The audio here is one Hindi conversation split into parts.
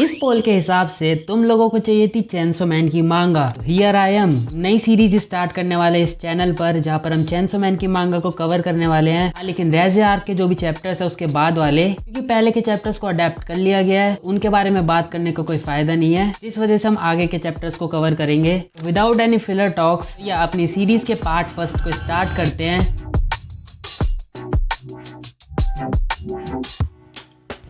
इस पोल के हिसाब से तुम लोगों को चाहिए थी चेनसो मैन की मांगा। हियर आई एम, नई सीरीज स्टार्ट करने वाले इस चैनल पर, जहां पर हम चेनसो मैन की मांगा को कवर करने वाले हैं। लेकिन रेज़े आर्क के जो भी चैप्टर्स है उसके बाद वाले, क्योंकि पहले के चैप्टर्स को अडेप्ट कर लिया गया है, उनके बारे में बात करने का कोई फायदा नहीं है। इस वजह से हम आगे के चैप्टर्स को कवर करेंगे। विदाउट एनी फिलर टॉक्स या अपनी सीरीज के पार्ट फर्स्ट को स्टार्ट करते हैं,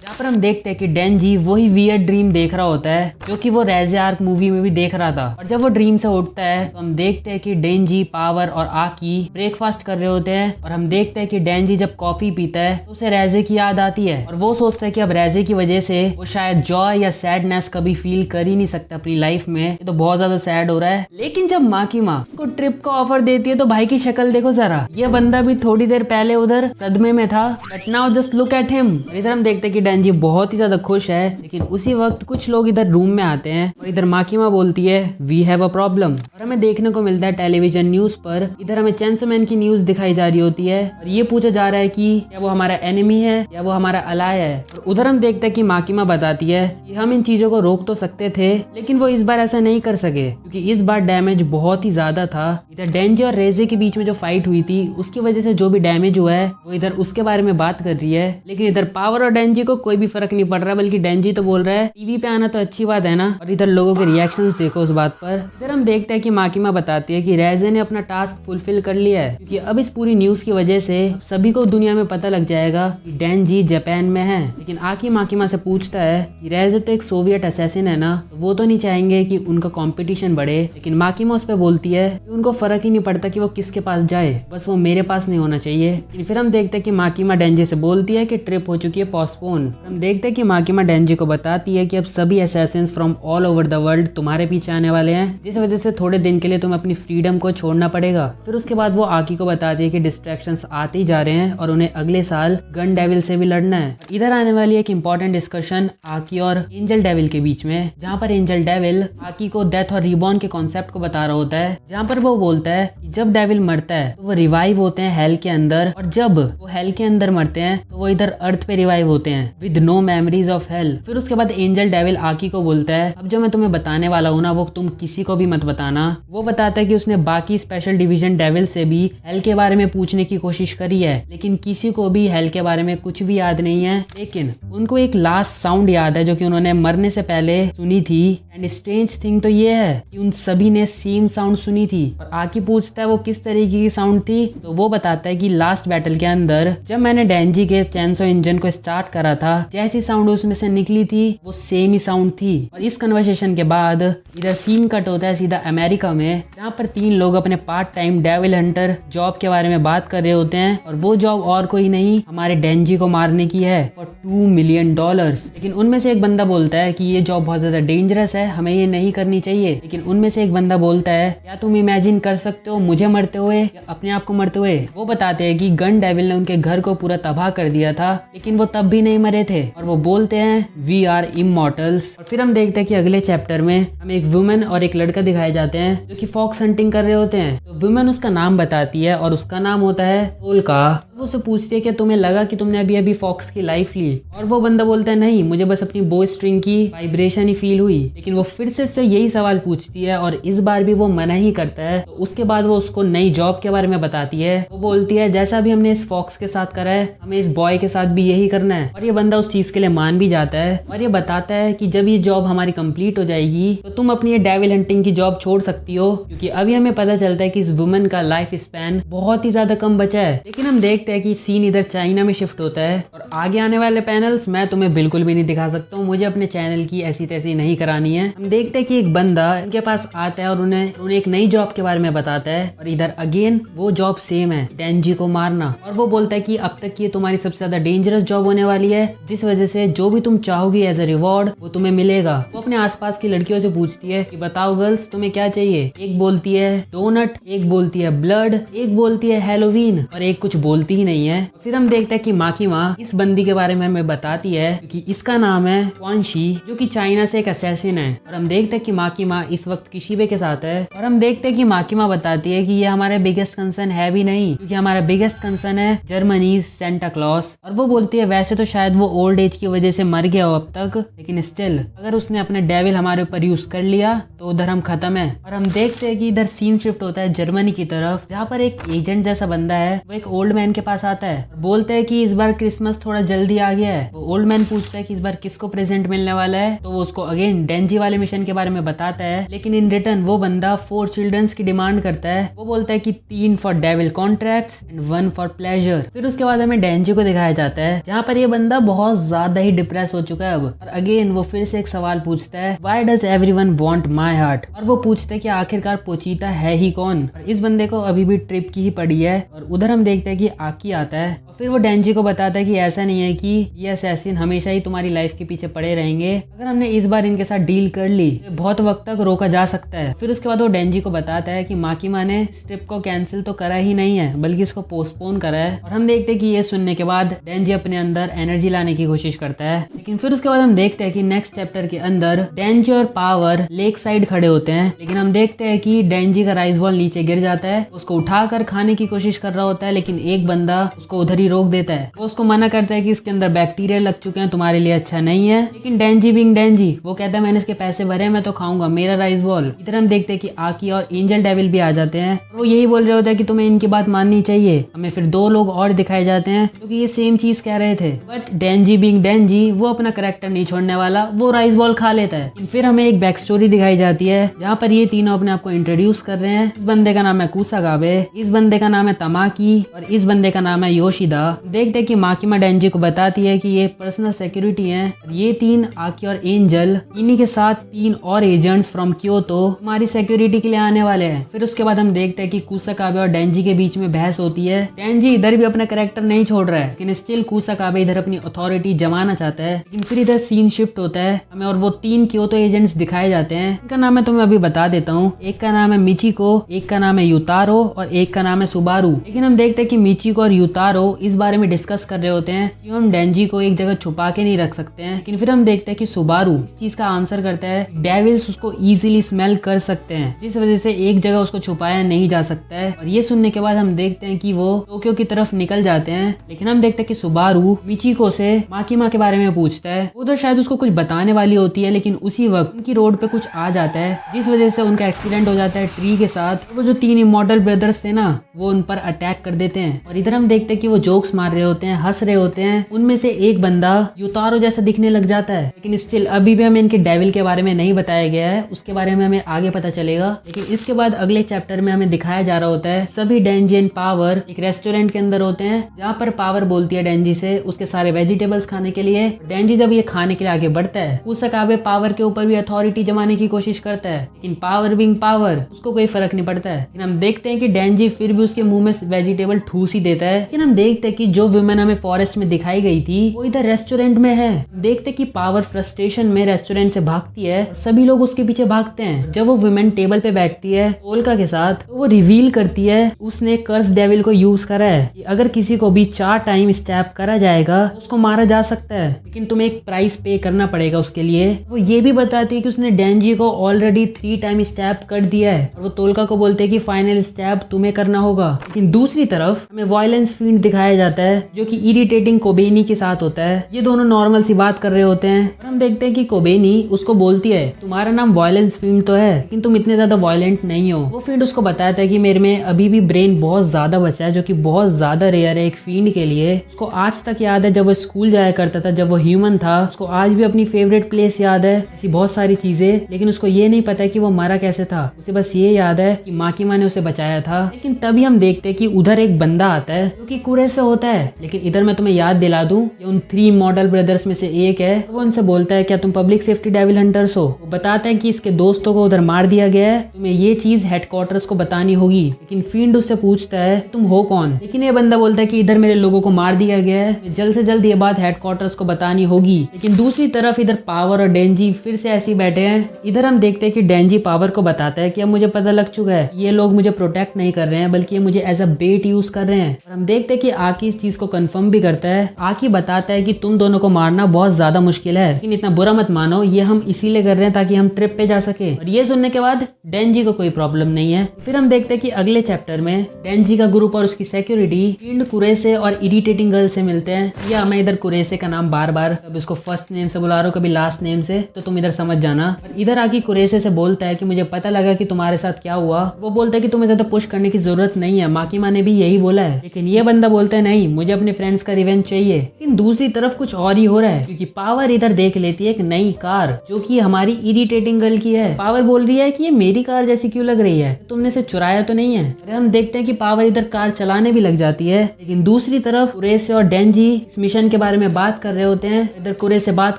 जहाँ पर हम देखते हैं कि डेंजी वही वियर्ड ड्रीम देख रहा होता है जो कि वो रेज़े आर्क मूवी में भी देख रहा था। और जब वो ड्रीम से उठता है तो हम देखते हैं कि डेंजी, पावर और आकी ब्रेकफास्ट कर रहे होते हैं। और हम देखते हैं कि डेंजी जब कॉफी पीता है तो उसे रेज़े की याद आती है और वो सोचता है कि अब रेज़े की वजह से वो शायद जॉय या सैडनेस कभी फील कर ही नहीं सकता अपनी लाइफ में। ये तो बहुत ज्यादा सैड हो रहा है। लेकिन जब माकिमा उसको ट्रिप का ऑफर देती है तो भाई की शक्ल देखो जरा, ये बंदा भी थोड़ी देर पहले उधर सदमे में था, but now just look at him. इधर हम देखते हैं कि डेंजी बहुत ही ज्यादा खुश है। लेकिन उसी वक्त कुछ लोग इधर रूम में आते हैं और इधर माकिमा बोलती है वी हैव अ प्रॉब्लम। और हमें देखने को मिलता है टेलीविजन न्यूज पर, इधर हमें चेनसो मैन की न्यूज दिखाई जा रही होती है और ये पूछा जा रहा है कि क्या वो हमारा एनिमी है या वो हमारा अलाय है। और उधर हम देखते हैं कि माकिमा बताती है कि हम इन चीजों को रोक तो सकते थे, लेकिन वो इस बार ऐसा नहीं कर सके क्योंकि इस बार डैमेज बहुत ही ज्यादा था। इधर डेंजी और रेज़े के बीच में जो फाइट हुई थी उसकी वजह से जो भी डैमेज हुआ है वो इधर उसके बारे में बात कर रही है। लेकिन इधर पावर और डेंजी को कोई भी फर्क नहीं पड़ रहा, बल्कि डेंजी तो बोल रहा है टीवी पे आना तो अच्छी बात है ना। और इधर लोगों के रिएक्शंस देखो उस बात पर। इधर हम देखते हैं कि माकिमा बताती है कि रेज़े ने अपना टास्क फुलफिल कर लिया है, क्योंकि अब इस पूरी न्यूज की वजह से सभी को दुनिया में पता लग जाएगा कि डेंजी जापान में है। लेकिन आकी माकिमा से पूछता है कि रेज़े तो एक सोवियत असैसिन है ना, तो वो तो नहीं चाहेंगे कि उनका कंपटीशन बढ़े। लेकिन माकिमा उस पर बोलती है कि उनको फर्क ही नहीं पड़ता कि वो किसके पास जाए, बस वो मेरे पास नहीं होना चाहिए। लेकिन फिर हम देखते हैं कि माकिमा डेंजी से बोलती है कि ट्रिप हो चुकी है पोस्टपोन। हम देखते हैं कि माकिमा डेंजी को बताती है कि अब सभी Assassin's from all over the world तुम्हारे पीछे आने वाले हैं, जिस वजह से थोड़े दिन के लिए तुम्हें अपनी फ्रीडम को छोड़ना पड़ेगा। फिर उसके बाद वो आकी को बताती है कि डिस्ट्रैक्शंस आते ही जा रहे हैं और उन्हें अगले साल गन डेविल से भी लड़ना है। इधर आने वाली एक इंपॉर्टेंट डिस्कशन आकी और एंजल डेविल के बीच में, जहाँ पर एंजल डेविल आकी को डेथ और रिबॉर्न के कॉन्सेप्ट को बता रहा होता है, जहाँ पर वो बोलता है कि जब डेविल मरता है तो वो रिवाइव होते हैं हेल के अंदर, और जब वो हेल के अंदर मरते हैं तो वो इधर अर्थ पे रिवाइव होते हैं with no memories of hell. फिर उसके बाद एंजल डेविल आकी को बोलता है अब जो मैं तुम्हें बताने वाला हूँ ना वो तुम किसी को भी मत बताना। वो बताता है कि उसने बाकी स्पेशल डिवीजन डेविल से भी हेल के बारे में पूछने की कोशिश करी है, लेकिन किसी को भी हेल के बारे में कुछ भी याद नहीं है। लेकिन उनको एक लास्ट साउंड याद है जो कि उन्होंने मरने से पहले सुनी थी। एंड स्ट्रेंज थिंग तो ये है कि उन सभी ने सेम साउंड सुनी थी। और आकी पूछता है वो किस तरीके की साउंड थी, तो वो बताता है कि लास्ट बैटल के अंदर जब मैंने डेंजी के चेनसो इंजन को स्टार्ट करा था, जैसी साउंड उसमें से निकली थी वो सेम ही साउंड थी। और इस कन्वर्सेशन के बाद इधर सीन कट होता है सीधा अमेरिका में, जहाँ पर 3 लोग अपने part time devil Hunter job के बारे में बात कर रहे होते हैं। और वो जॉब और कोई नहीं हमारे डेंजी को मारने की है फॉर $2 मिलियन। लेकिन उनमें से एक बंदा बोलता है कि ये जॉब बहुत ज्यादा डेंजरस है, हमें ये नहीं करनी चाहिए। लेकिन उनमें से एक बंदा बोलता है क्या तुम इमेजिन कर सकते हो मुझे मरते हुए या अपने आप को मरते हुए। वो बताते हैं कि गन डेविल ने उनके घर को पूरा तबाह कर दिया था, लेकिन वो तब भी नहीं मरे थे। और वो बोलते हैं वी आर इमॉर्टल्स। और फिर हम देखते हैं कि अगले चैप्टर में हमें एक वुमेन और एक लड़का दिखाए जाते हैं जो कि फॉक्स हंटिंग कर रहे होते हैं। तो वुमेन उसका नाम बताती है और उसका नाम होता है टोल्का। वो उसे पूछती है कि तुम्हें लगा कि तुमने अभी अभी फॉक्स की लाइफ ली, और वो बंदा बोलता है नहीं, मुझे बस अपनी बो स्ट्रिंग की वाइब्रेशन ही फील हुई। लेकिन वो फिर से यही सवाल पूछती है और इस बार भी वो मना ही करता है। तो उसके बाद वो उसको नई जॉब के बारे में बताती है। वो बोलती है जैसा भी हमने इस फॉक्स के साथ करा है हमें इस बॉय के साथ भी यही करना है। और ये बंदा उस चीज के लिए मान भी जाता है और ये बताता है कि जब ये जॉब हमारी कंप्लीट हो जाएगी तो तुम अपनी ये डेविल हंटिंग की जॉब छोड़ सकती हो, क्योंकि अभी हमें पता चलता है कि इस वुमेन का लाइफ स्पैन बहुत ही ज्यादा कम बचा है। लेकिन हम देखते हैं कि सीन इधर चाइना में शिफ्ट होता है और आगे आने वाले पैनल्स मैं तुम्हें बिल्कुल भी नहीं दिखा सकता हूँ, मुझे अपने चैनल की ऐसी तैसी नहीं करानी है। हम देखते हैं कि एक बंदा इनके पास आता है और उन्हें एक नई जॉब के बारे में बताता है। और इधर अगेन वो जॉब सेम है, डेंजी को मारना। और वो बोलता है कि अब तक ये तुम्हारी सबसे ज्यादा डेंजरस जॉब होने वाली है, जिस वजह से जो भी तुम चाहोगी एज अ रिवॉर्ड वो तुम्हें मिलेगा। वो अपने आसपास की लड़कियों से पूछती है कि बताओ गर्ल्स तुम्हें क्या चाहिए। एक बोलती है डोनट, एक बोलती है ब्लड, एक बोलती है हैलोवीन और एक कुछ बोलती ही नहीं है। फिर हम देखते हैं कि माकीमा इस बंदी के बारे में हमें बताती है क्योंकि इसका नाम है क्वान शी, जो कि चाइना से एक असैसिन है। और हम देखते हैं कि माकीमा इस वक्त किशिबे के साथ है। और हम देखते हैं कि माकीमा बताती है कि ये हमारे बिगेस्ट कंसर्न है भी नहीं, क्योंकि हमारा बिगेस्ट कंसर्न है जर्मनीज सेंटा क्लॉस। और वो बोलती है वैसे तो शायद वो ओल्ड एज की वजह से मर गया हो अब तक, लेकिन स्टिल अगर उसने अपने डेविल हमारे ऊपर यूज कर लिया तो उधर हम खत्म है। और हम देखते हैं कि इधर सीन शिफ्ट होता है जर्मनी की तरफ, जहाँ पर एक एजेंट जैसा बंदा है वो एक ओल्ड मैन के पास आता है और बोलते हैं कि इस बार क्रिसमस थोड़ा जल्दी आ गया है। वो ओल्ड मैन पूछता है कि इस बार किसको प्रेजेंट मिलने वाला है, तो वो उसको अगेन डेंजी वाले मिशन के बारे में बताता है, लेकिन इन रिटर्न वो बंदा 4 चिल्ड्रंस की डिमांड करता है। वो बोलता है कि 3 for devil contracts and 1 for pleasure. फिर उसके बाद हमें डेंजी को दिखाया जाता है जहाँ पर ये बंदा बहुत ज्यादा ही डिप्रेस हो चुका है अब। और अगेन वो फिर से एक सवाल पूछता है, why does everyone want my heart. और वो पूछता है कि आखिरकार पोचीता है ही कौन। और इस बंदे को अभी भी ट्रिप की ही पड़ी है। और उधर हम देखते हैं कि आकी आता है और फिर वो डेंजी को बताता है कि ऐसा नहीं है कि ये असैसिन हमेशा ही तुम्हारी लाइफ के पीछे पड़े रहेंगे। अगर हमने इस बार इनके साथ डील कर ली तो बहुत वक्त तक रोका जा सकता है। फिर उसके बाद वो डेंजी को बताता है कि माकीमा ने इस ट्रिप को कैंसिल तो करा ही नहीं है बल्कि इसको पोस्टपोन करा है। और हम देखते हैं कि ये सुनने के बाद डेंजी अपने अंदर एनर्जी लाने की कोशिश करता है। लेकिन फिर उसके बाद हम देखते हैं कि नेक्स्ट चैप्टर के अंदर डेंजी और पावर लेक साइड खड़े होते हैं। लेकिन हम देखते हैं कि डेंजी का राइस बॉल नीचे गिर जाता है, उसको उठाकर खाने की कोशिश कर रहा होता है, लेकिन एक बंदा उसको उधर ही रोक देता है। वो उसको मना करता है कि इसके अंदर बैक्टीरिया लग चुके हैं, तुम्हारे लिए अच्छा नहीं है। लेकिन डेंजी बिंग डेंजी वो कहता है मैंने इसके पैसे भरे, मैं तो खाऊंगा मेरा राइस बॉल। इधर हम देखते हैं कि आकी और एंजल डेविल भी आ जाते हैं। वो यही बोल रहे होते हैं कि तुम्हें इनकी बात माननी चाहिए। हमें फिर 2 लोग और दिखाए जाते हैं क्योंकि ये सेम चीज कह रहे थे, बट डेंजी बिंग डेंजी वो अपना करेक्टर नहीं छोड़ने वाला, वो राइस बॉल खा लेता है। फिर हमें एक बैक स्टोरी दिखाई जाती है जहाँ पर ये तीनों अपने आप को इंट्रोड्यूस कर रहे हैं। इस बंदे का नाम है कुसागाबे, इस बंदे का नाम है तमाकी और इस बंदे का नाम है योशिदा। देखते हैं कि माकीमा डेंजी को बताती है कि ये पर्सनल सिक्योरिटी है। ये 3 आकी और एंजल इन्हीं के साथ 3 और एजेंट्स फ्रॉम क्योतो हमारी सिक्योरिटी के लिए आने वाले हैं। फिर उसके बाद हम देखते हैं कि कुसाकाबे और डेंजी के बीच में बहस होती है। डेंजी इधर भी अपना कैरेक्टर नहीं छोड़ रहा है, लेकिन स्टिल कुसाकाबे इधर अपनी अथॉरिटी जमाना चाहता है। लेकिन फिर इधर सीन शिफ्ट होता है हमें और वो 3 क्योतो एजेंट्स दिखाए जाते हैं। इनका नाम मैं तुम्हें अभी बता देता हूँ। एक का नाम है मिचिको, एक का नाम है युतारो और एक का नाम है सुबारू। लेकिन हम देखते हैं कि मिचिको और युतारो इस बारे में डिस्कस कर रहे होते हैं कि हम डेंजी को एक जगह छुपा के नहीं रख सकते हैं। लेकिन फिर हम देखते हैं कि सुबारू इस चीज का आंसर करता है डेविल्स उसको इजीली स्मेल कर सकते हैं, जिस वजह से एक जगह उसको छुपाया नहीं जा सकता है। और ये सुनने के बाद हम देखते हैं कि वो टोक्यो की तरफ निकल जाते हैं। लेकिन हम देखते हैं कि सुबारू मिचिको से माकीमा के बारे में पूछता है। उधर शायद उसको कुछ बताने वाली होती है, लेकिन उसी वक्त उनकी रोड पे कुछ आ जाता है जिस वजह से उनका एक्सीडेंट हो जाता है ट्री के साथ। वो जो 3 इमॉर्टल ब्रदर्स थे ना वो उन पर अटैक कर देते हैं। और इधर हम देखते हैं कि वो जोक्स मार रहे होते हैं, हंस रहे होते हैं। उनमें से एक बंदा युतारो जैसा दिखने लग जाता है, लेकिन स्टिल अभी भी हमें इनके डेविल के बारे में नहीं बताया गया है, उसके बारे में हमें आगे पता चलेगा। लेकिन इसके बाद अगले चैप्टर में हमें दिखाया जा रहा होता है सभी डेंजी एंड पावर एक रेस्टोरेंट के अंदर होते हैं, जहाँ पर पावर बोलती है डेंजी से उसके सारे वेजिटेबल्स खाने के लिए। डेंजी जब ये खाने के लिए आगे बढ़ता है कुसाकाबे पावर के ऊपर भी अथॉरिटी जमाने की कोशिश करता है, लेकिन पावर बिंग पावर उसको कोई फर्क नहीं पड़ता है। लेकिन हम देखते हैं कि डेंजी फिर भी उसके मुंह में वेजिटेबल ठूस ही देता है। लेकिन हम देखते हैं कि जो वुमेन हमें फॉरेस्ट में दिखाई गई थी वो इधर रेस्टोरेंट में है। देखते कि पावर फ्रस्ट्रेशन में रेस्टोरेंट से भागती है, सभी लोग उसके पीछे भागते हैं। जब वो वुमेन टेबल पे बैठती है ओल्का के साथ तो वो रिवील करती है उसने कर्स डेविल को यूज करा है कि अगर किसी को भी 4 टाइम स्टैप करा जाएगा तो उसको मारा जा सकता है, लेकिन तुम्हें एक प्राइस पे करना पड़ेगा उसके लिए। वो ये भी बताती है कि उसने डेंजी को ऑलरेडी 3 टाइम स्टैप कर दिया है और वो तोल्का को बोलते हैं कि फाइनल स्टैप तुम्हें करना होगा। लेकिन दूसरी तरफ हमें वायलेंस फील्ड दिखाया जाता है जो कि इरिटेटिंग कोबेनी के साथ होता है। ये दोनों नॉर्मल सी बात कर रहे होते हैं और हम देखते हैं कि कोबेनी उसको बोलती है तुम्हारा नाम वायलेंस फील्ड तो है लेकिन तुम इतने ज्यादा वायलेंट नहीं हो। वो फील्ड उसको बताता है कि मेरे में अभी भी ब्रेन बहुत ज्यादा बचा है, जो कि बहुत ज्यादा रेयर है एक फील्ड के लिए। उसको आज तक याद है जब वो स्कूल जाया करता था, जब वो ह्यूमन था। उसको आज भी अपनी फेवरेट प्लेस याद है, ऐसी बहुत सारी चीजें, लेकिन उसको ये नहीं पता कि वो मरा कैसे था। उसे बस ये याद है कि माकीमा ने उसे बचाया था। लेकिन तभी हम देखते हैं कि उधर एक बंदा आता है जो कि कुरे से होता है। लेकिन इधर मैं तुम्हें याद दिला दूं कि उन 3 मॉडल ब्रदर्स में से एक है। वो उनसे बोलता है क्या तुम पब्लिक सेफ्टी डेविल हंटर्स हो। वो बताता है कि इसके दोस्तों को उधर मार दिया गया है, तुम्हें ये चीज हेडक्वार्टर्स को बतानी होगी। लेकिन फील्ड उससे पूछता है तुम हो कौन। लेकिन ये बंदा बोलता है कि इधर मेरे लोगों को मार दिया गया है, जल्द से जल्द ये बात हेडक्वार्टर्स को बतानी होगी। लेकिन दूसरी तरफ इधर पावर और डेंजी फिर से ऐसे बैठे हैं। इधर हम देखते हैं कि डेंजी पावर को बताता है कि अब मुझे पता लग चुका है ये लोग मुझे प्रोटेक्ट नहीं कर रहे हैं बल्कि ये मुझे एज अ बेट यूज कर रहे हैं। और हम देखते हैं कि आकी इस चीज को कंफर्म भी करता है। आकी बताता है कि तुम दोनों को मारना बहुत ज्यादा मुश्किल है, लेकिन इतना बुरा मत मानो, ये हम इसीलिए कर रहे हैं ताकि हम ट्रिप पे जा सके। और ये सुनने के बाद डेंजी को कोई प्रॉब्लम नहीं है। फिर हम देखते हैं कि अगले चैप्टर में डेंजी का ग्रुप और उसकी सिक्योरिटी फील्ड कुरेसे और इरिटेटिंग गर्ल से मिलते हैं। या मैं इधर कुरेसे का नाम बार बार कभी उसको फर्स्ट नेम से बुला रहा हूँ, कभी लास्ट नेम से, तो तुम इधर समझ जाना। और इधर आके कुरेसे से बोलता है कि मुझे पता लगा कि तुम्हारे साथ क्या हुआ। वो बोलता है कि तुम्हें ज्यादा पुश करने की जरूरत नहीं है, माकीमा ने भी यही बोला है। लेकिन ये बंदा बोलता है नहीं, मुझे अपने फ्रेंड्स का रिवेंज चाहिए। लेकिन दूसरी तरफ कुछ और ही हो रहा है, क्योंकि पावर इधर देख लेती है एक नई कार जो कि हमारी इरिटेटिंग गर्ल की है। पावर बोल रही है कि ये मेरी कार जैसी क्यों लग रही है, तुमने इसे चुराया तो नहीं है। अरे हम देखते हैं कि पावर इधर कार चलाने भी लग जाती है। लेकिन दूसरी तरफ कुरेसे और डेंजी इस मिशन के बारे में बात कर रहे होते हैं। इधर कुरेसे बात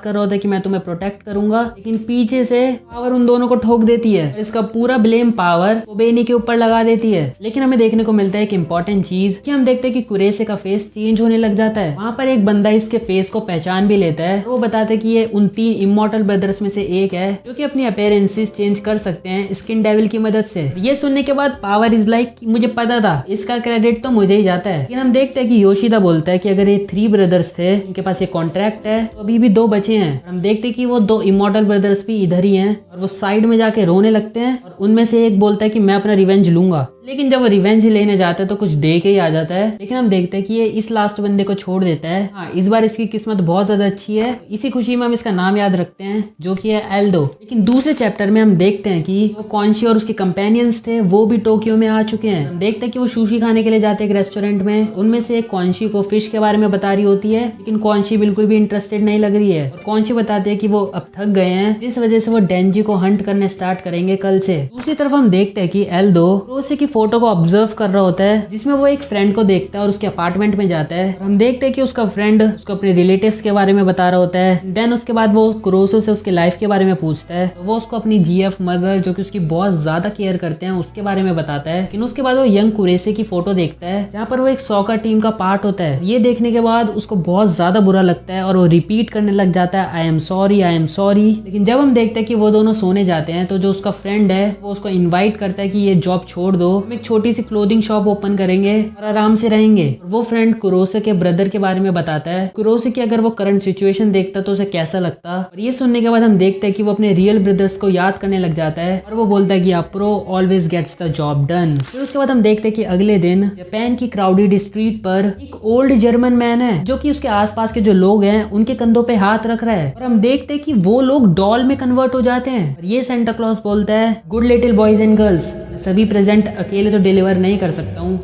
कर रहा होता है कि मैं तुम्हें प्रोटेक्ट करूंगा, लेकिन पीछे से पावर उन दोनों को ठोक देती है। इसका पूरा ब्लेम पावर ओबेनी के ऊपर लगा देती है। लेकिन हमें देखने को मिलता है एक इंपॉर्टेंट चीज कि हम देखते हैं कि कुरेसे का फेस चेंज होने लग जाता है। वहाँ पर एक बंदा इसके फेस को पहचान भी लेता है। वो बताते कि ये उन 3 इमॉर्टल ब्रदर्स में से एक है जो कि अपनी अपीयरेंसेस चेंज कर सकते हैं स्किन डेविल की मदद से। ये सुनने के बाद पावर इज लाइक मुझे पता था, इसका क्रेडिट तो मुझे ही जाता है। लेकिन हम देखते हैं कि योशिदा बोलता है कि अगर ये 3 ब्रदर्स थे, इनके पास ये कॉन्ट्रैक्ट है, तो अभी भी 2 बचे हैं। हम देखते हैं कि वो 2 इमॉर्टल ब्रदर्स भी इधर ही हैं और वो साइड में जाके रोने लगते हैं। और उनमें से एक बोलता है कि मैं अपना रिवेंज लूंगा। लेकिन जब वो रिवेंज लेने जाता है तो कुछ दे के ही आ जाता है। लेकिन हम देखते हैं कि ये इस लास्ट बंदे को छोड़ देता है। हाँ, इस बार इसकी किस्मत बहुत ज्यादा अच्छी है। इसी खुशी में हम इसका नाम याद रखते हैं जो कि है एल्डो। लेकिन दूसरे चैप्टर में हम देखते हैं कि वो कॉन्शी और उसके कंपेनियंस थे, वो भी टोक्यो में आ चुके हैं। हम देखते हैं कि वो सुशी खाने के लिए जाते हैं एक रेस्टोरेंट में। उनमें से एक कॉन्शी को फिश के बारे में बता रही होती है, लेकिन कॉन्शी बिल्कुल भी इंटरेस्टेड नहीं लग रही है। और कॉन्शी बताते हैं कि वो अब थक गए हैं, जिस वजह से वो डेंजी को हंट करने स्टार्ट करेंगे कल से। दूसरी तरफ हम देखते हैं कि एल्डो क्रोसे की फोटो को ऑब्जर्व कर रहा होता है, जिसमें वो एक फ्रेंड को देखता है और उसके अपार्टमेंट में जाता है। हम देखते हैं कि उसका फ्रेंड उसको अपने रिलेटिव्स के बारे में बता रहा होता है। देन उसके बाद वो कुरोसो से उसके लाइफ के बारे में पूछता है। तो वो उसको अपनी जीएफ मदर जो कि उसकी बहुत ज्यादा केयर करते हैं उसके बारे में बताता है। लेकिन उसके बाद वो यंग कुरेसे की फोटो देखता है जहाँ पर वो एक सॉकर टीम का पार्ट होता है। ये देखने के बाद उसको बहुत ज्यादा बुरा लगता है और वो रिपीट करने लग जाता है I am sorry, I am sorry. लेकिन जब हम देखते हैं कि वो दोनों सोने जाते हैं तो जो उसका फ्रेंड है वो उसको इन्वाइट करता है कि ये जॉब छोड़ दो, हम एक छोटी सी क्लोथिंग शॉप ओपन करेंगे और आराम से रहेंगे। वो फ्रेंड कुरोसे के ब्रदर के बारे में बताता है, कुरोसे की अगर वो करंट सिचुएशन देखता तो उसे कैसा लगता। और ये सुनने के बाद हम देखते हैं कि वो अपने रियल ब्रदर्स को याद करने लग जाता है और वो बोलता है कि pro always gets the job done. फिर उसके बाद हम देखते हैं कि अगले दिन जापान की क्राउडेड स्ट्रीट पर एक ओल्ड जर्मन मैन है जो कि उसके आसपास के जो लोग हैं उनके कंधों पे हाथ रख रहा है। और हम देखते हैं कि वो लोग डॉल में कन्वर्ट हो जाते हैं। और ये सेंटा क्लॉज बोलता है good little boys and girls, सभी प्रेजेंट अकेले तो डिलीवर नहीं कर सकता हूँ।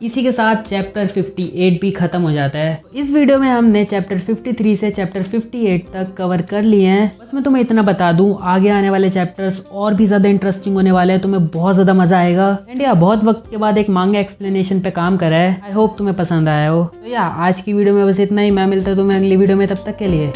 इसी के साथ चैप्टर 58 भी खत्म हो जाता है। इस वीडियो में हमने चैप्टर 53 से चैप्टर 58 तक कवर कर लिए हैं। बस मैं तुम्हें इतना बता दूं, आगे आने वाले चैप्टर्स और भी ज्यादा इंटरेस्टिंग होने वाले हैं, तुम्हें बहुत ज्यादा मजा आएगा। एंड या बहुत वक्त के बाद एक मांगा एक्सप्लेनेशन पे काम करा है। आई होप तुम्हें पसंद आया हो। तो या आज की वीडियो में बस इतना ही। मैं मिलता हूं तुम्हें अगली वीडियो में, तब तक के लिए।